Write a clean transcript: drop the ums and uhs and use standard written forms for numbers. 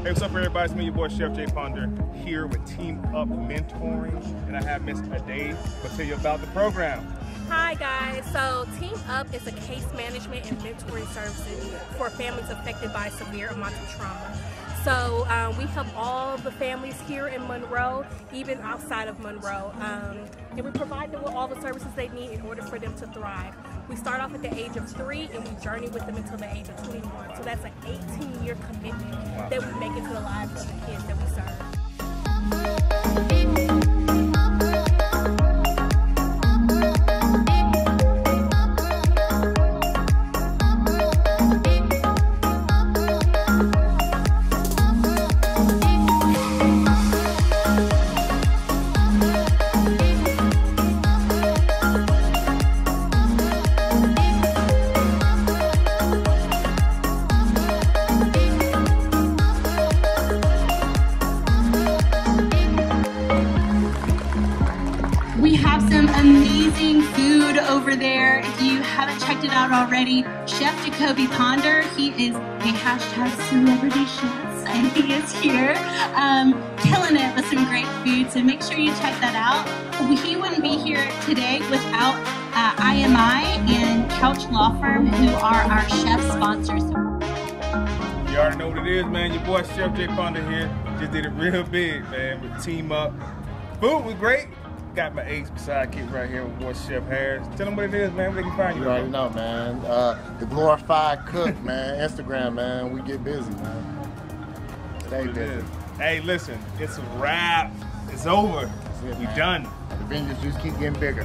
Hey, what's up, everybody? It's me, your boy Chef Jay Ponder, here with Team Up Mentoring, and I have Miss Ade to tell you about the program. Hi guys, so Team Up is a case management and mentoring services for families affected by severe emotional trauma. So we help all the families here in Monroe, even outside of Monroe, and we provide them with all the services they need in order for them to thrive. We start off at the age of 3 and we journey with them until the age of 21. So that's an 18-year commitment that we make into the lives of the kids that we serve. We have some amazing food over there. If you haven't checked it out already, Chef Jacoby Ponder, he is a hashtag celebrity chef, and he is here killing it with some great food, so make sure you check that out. He wouldn't be here today without IMI and Couch Law Firm, who are our chef sponsors. You already know what it is, man. Your boy Chef Jay Ponder here. Just did it real big, man, with Team Up. Food was great. Got my ace sidekick right here with boy Chef Harris. Tell them what it is, man, where they can find you. You already know, man. The glorified cook, man. Instagram, man. We get busy, man. Stay busy. Hey, listen, it's a wrap. It's over. That's it, We man. done. The venues just keep getting bigger.